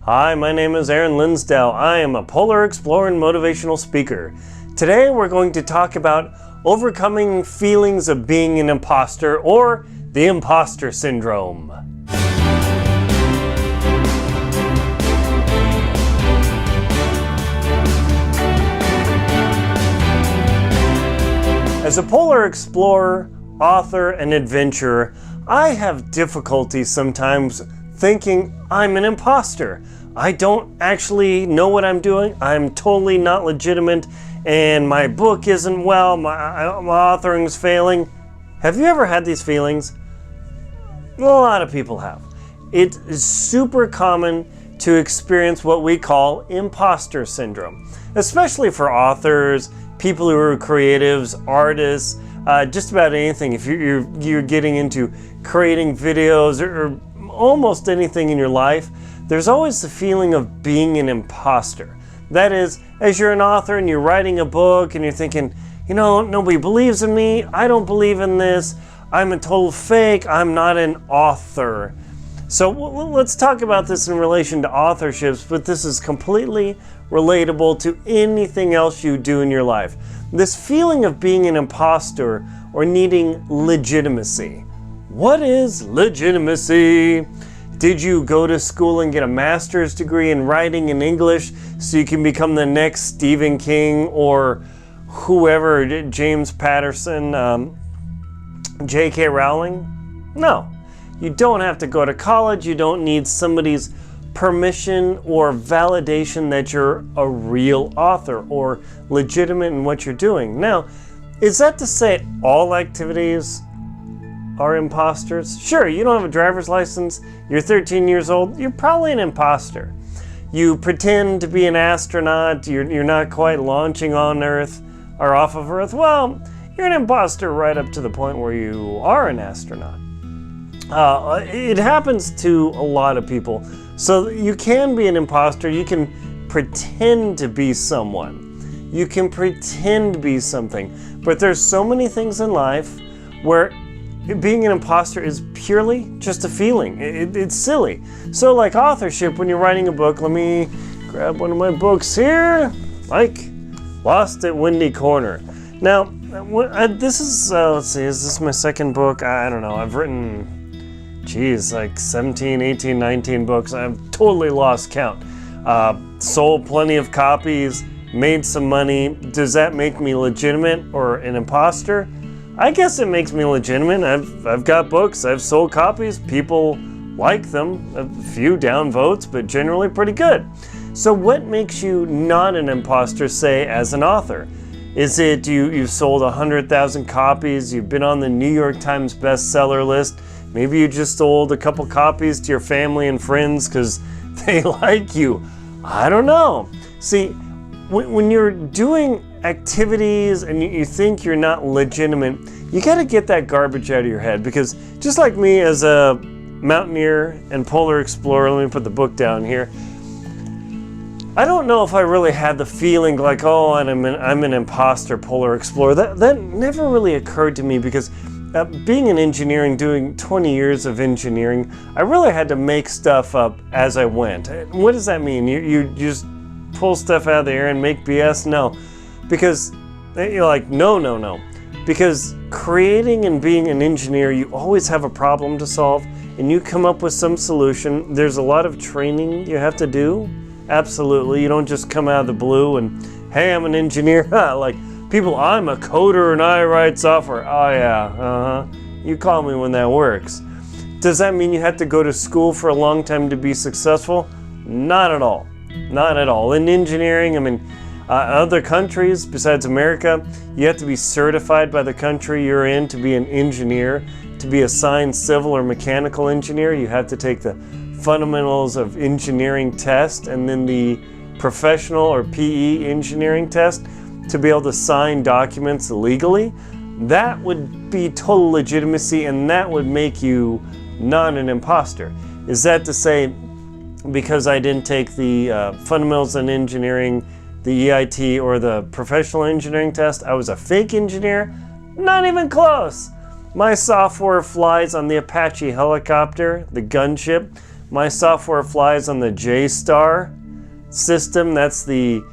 Hi, my name is Linsdau. I am a polar explorer and motivational speaker. Today we're going to talk about overcoming feelings of being an imposter, or the imposter syndrome. As a polar explorer, author, and adventurer, I have difficulty sometimes thinking I'm an imposter. I don't actually know what I'm doing. I'm totally not legitimate, and my book isn't well, my authoring's failing. Have you ever had these feelings? A lot of people have. It is super common to experience what we call imposter syndrome, especially for authors, people who are creatives, artists, just about anything. If you're getting into creating videos or almost anything in your life, there's always the feeling of being an imposter. That is, as you're an author and you're writing a book and you're thinking, nobody believes in me, I don't believe in this, I'm a total fake, I'm not an author. So let's talk about this in relation to authorships, but this is completely relatable to anything else you do in your life. This feeling of being an imposter or needing legitimacy. What is legitimacy? Did you go to school and get a master's degree in writing and English so you can become the next Stephen King or whoever, James Patterson, J.K. Rowling? No. You don't have to go to college. You don't need somebody's permission or validation that you're a real author or legitimate in what you're doing. Now, is that to say all activities are imposters? Sure, you don't have a driver's license, you're 13 years old, you're probably an imposter. You pretend to be an astronaut, you're not quite launching on Earth or off of Earth, well, you're an imposter right up to the point where you are an astronaut. It happens to a lot of people. So you can be an imposter, you can pretend to be someone. You can pretend to be something. But there's so many things in life where being an imposter is purely just a feeling. It's silly. So like authorship, when you're writing a book, let me grab one of my books here. Like Lost at Windy Corner. Now, this is, let's see, is this my second book? I don't know. I've written, like 17, 18, 19 books. I've totally lost count. Sold plenty of copies, made some money. Does that make me legitimate or an imposter? I guess it makes me legitimate. I've got books, I've sold copies, people like them, a few downvotes, but generally pretty good. So what makes you not an imposter, say, as an author? Is it you've sold 100,000 copies, you've been on the New York Times bestseller list, maybe you just sold a couple copies to your family and friends because they like you? I don't know. See, when you're doing activities and you think you're not legitimate, you got to get that garbage out of your head, because just like me as a mountaineer and polar explorer, let me put the book down here, I don't know if I really had the feeling like, oh, I'm an imposter polar explorer. That never really occurred to me, because being in engineering, doing 20 years of engineering, I really had to make stuff up as I went. What does that mean? You just pull stuff out of the air and make BS? No. Because you're like, no. Because creating and being an engineer, you always have a problem to solve and you come up with some solution. There's a lot of training you have to do. Absolutely. You don't just come out of the blue and, hey, I'm an engineer. Like people, I'm a coder and I write software. Oh yeah, You call me when that works. Does that mean you have to go to school for a long time to be successful? Not at all. Not at all. In engineering, other countries besides America, you have to be certified by the country you're in to be an engineer. To be assigned civil or mechanical engineer, you have to take the fundamentals of engineering test and then the professional or PE engineering test to be able to sign documents legally. That would be total legitimacy, and that would make you not an imposter. Is that to say, because I didn't take the fundamentals in engineering, the EIT, or the professional engineering test, I was a fake engineer? Not even close. My software flies on the Apache helicopter, the gunship. My software flies on the J-Star system. That's the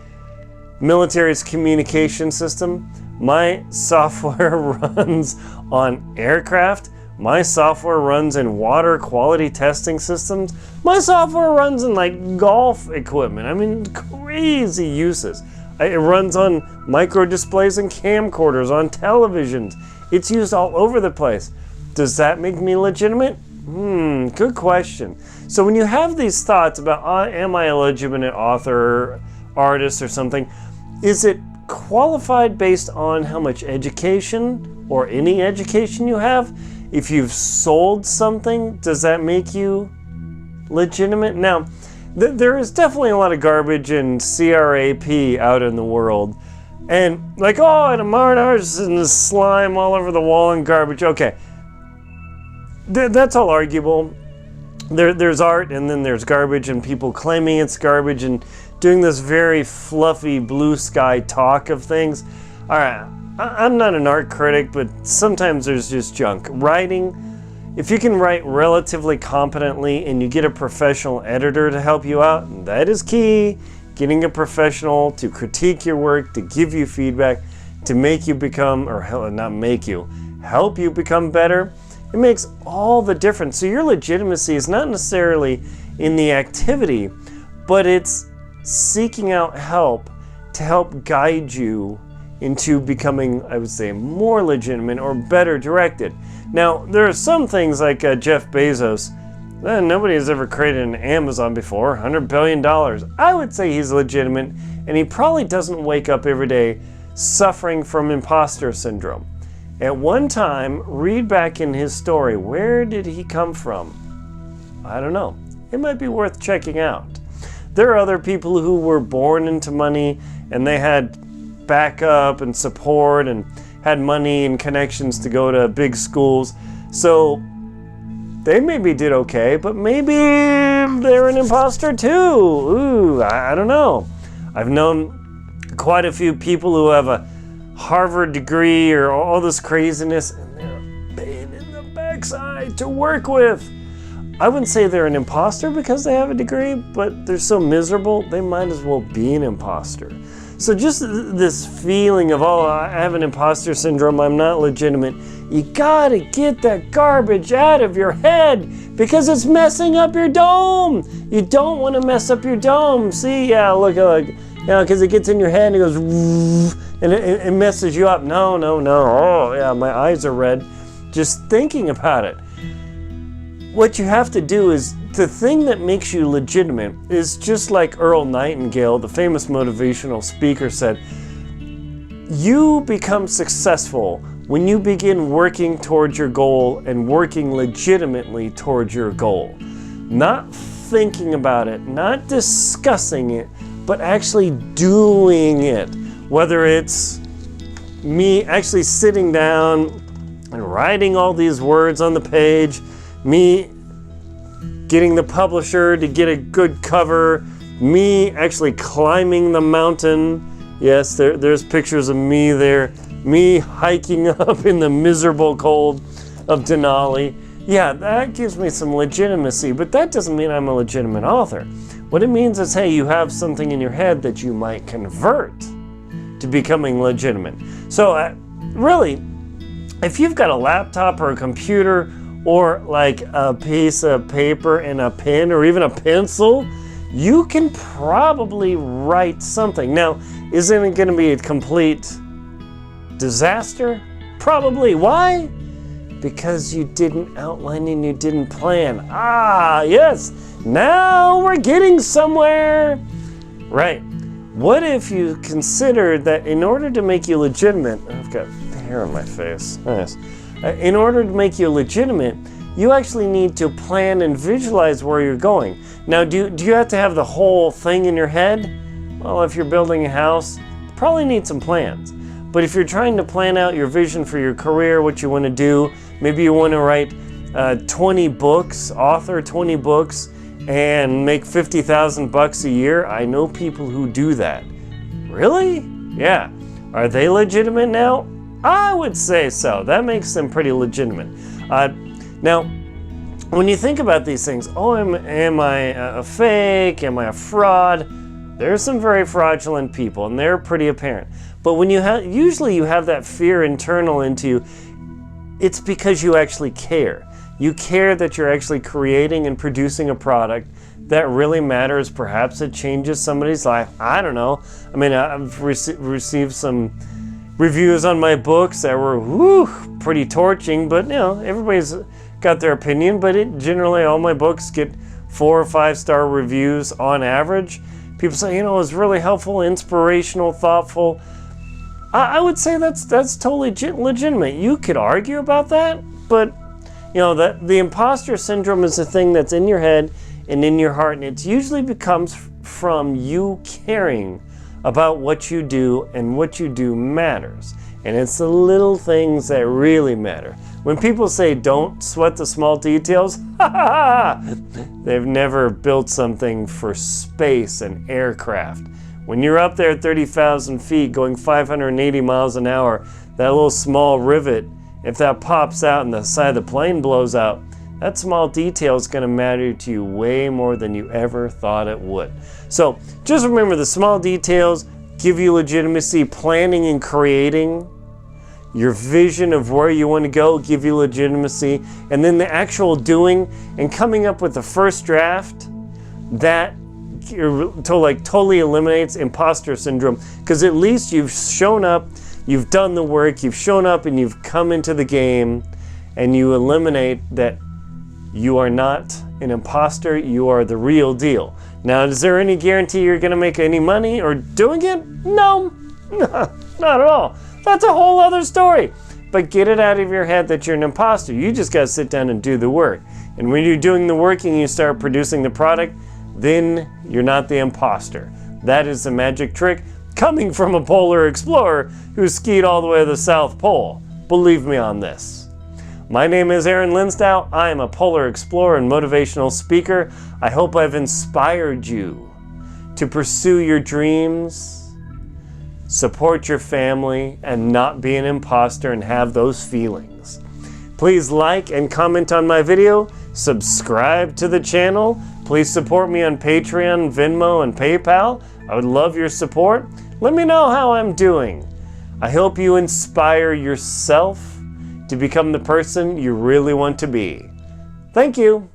military's communication system. My software runs on aircraft. My software runs in water quality testing systems. My software runs in like golf equipment. I mean, crazy uses. It runs on micro displays and camcorders, on televisions. It's used all over the place. Does that make me legitimate? Good question. So when you have these thoughts about, am I a legitimate author, artist, or something, is it qualified based on how much education or any education you have? If you've sold something, does that make you legitimate? Now, there is definitely a lot of garbage and CRAP out in the world. And like, and a Marnars and the slime all over the wall and garbage. Okay, that's all arguable. There's art and then there's garbage and people claiming it's garbage and doing this very fluffy blue sky talk of things. All right, I'm not an art critic, but sometimes there's just junk. Writing, if you can write relatively competently and you get a professional editor to help you out, that is key. Getting a professional to critique your work, to give you feedback, to make you become, or not make you, help you become better. It makes all the difference. So your legitimacy is not necessarily in the activity, but it's seeking out help to help guide you into becoming, I would say, more legitimate or better directed. Now, there are some things like Jeff Bezos. Nobody has ever created an Amazon before, $100 billion. I would say he's legitimate, and he probably doesn't wake up every day suffering from imposter syndrome. At one time, read back in his story, where did he come from? I don't know. It might be worth checking out. There are other people who were born into money, and they had backup and support and had money and connections to go to big schools. So they maybe did okay, but maybe they're an imposter too. Ooh, I don't know. I've known quite a few people who have a Harvard degree or all this craziness, and they're a pain in the backside to work with. I wouldn't say they're an imposter because they have a degree, but they're so miserable, they might as well be an imposter. So just this feeling of, I have an imposter syndrome, I'm not legitimate. You gotta get that garbage out of your head because it's messing up your dome. You don't want to mess up your dome. See, look, because it gets in your head and it goes, and it messes you up. No. Oh, yeah, my eyes are red just thinking about it. What you have to do is, the thing that makes you legitimate is just like Earl Nightingale, the famous motivational speaker, said, you become successful when you begin working towards your goal and working legitimately towards your goal. Not thinking about it, not discussing it, but actually doing it. Whether it's me actually sitting down and writing all these words on the page, me getting the publisher to get a good cover, me actually climbing the mountain. Yes, there's pictures of me there. Me hiking up in the miserable cold of Denali. Yeah, that gives me some legitimacy, but that doesn't mean I'm a legitimate author. What it means is, hey, you have something in your head that you might convert to becoming legitimate. So really, if you've got a laptop or a computer or like a piece of paper and a pen or even a pencil, you can probably write something. Now, isn't it going to be a complete disaster? Probably. Why? Because you didn't outline and you didn't plan. Yes, now we're getting somewhere. Right. What if you considered that in order to make you legitimate, I've got hair on my face. Nice. In order to make you legitimate, you actually need to plan and visualize where you're going. Now, do you have to have the whole thing in your head? Well, if you're building a house, you probably need some plans. But if you're trying to plan out your vision for your career, what you want to do, maybe you want to write 20 books, author 20 books, and make $50,000 a year. I know people who do that. Really? Yeah. Are they legitimate now? I would say so. That makes them pretty legitimate. Now, when you think about these things, oh, am I a fake? Am I a fraud? There's some very fraudulent people, and they're pretty apparent. But when usually you have that fear internal into you, it's because you actually care. You care that you're actually creating and producing a product that really matters. Perhaps it changes somebody's life. I don't know. I mean, I've received some reviews on my books that were pretty torching, but everybody's got their opinion. But generally all my books get 4 or 5 star reviews on average. People say, it was really helpful, inspirational, thoughtful. I would say that's totally legitimate. You could argue about that, but that the imposter syndrome is a thing that's in your head and in your heart, and it usually becomes from you caring about what you do, and what you do matters. And it's the little things that really matter. When people say don't sweat the small details, they've never built something for space and aircraft. When you're up there at 30,000 feet going 580 miles an hour, that little small rivet, if that pops out and the side of the plane blows out, that small detail is going to matter to you way more than you ever thought it would. So just remember, the small details give you legitimacy. Planning and creating your vision of where you want to go give you legitimacy. And then the actual doing and coming up with the first draft, that totally eliminates imposter syndrome, because at least you've shown up, you've done the work, you've shown up, and you've come into the game, and you eliminate that you are not an imposter, you are the real deal. Now, is there any guarantee you're going to make any money or doing it? No, not at all. That's a whole other story. But get it out of your head that you're an imposter. You just got to sit down and do the work. And when you're doing the work and you start producing the product, then you're not the imposter. That is the magic trick, coming from a polar explorer who skied all the way to the South Pole. Believe me on this. My name is Aaron Linsdau. I am a polar explorer and motivational speaker. I hope I've inspired you to pursue your dreams, support your family, and not be an imposter and have those feelings. Please like and comment on my video. Subscribe to the channel. Please support me on Patreon, Venmo, and PayPal. I would love your support. Let me know how I'm doing. I hope you inspire yourself to become the person you really want to be. Thank you.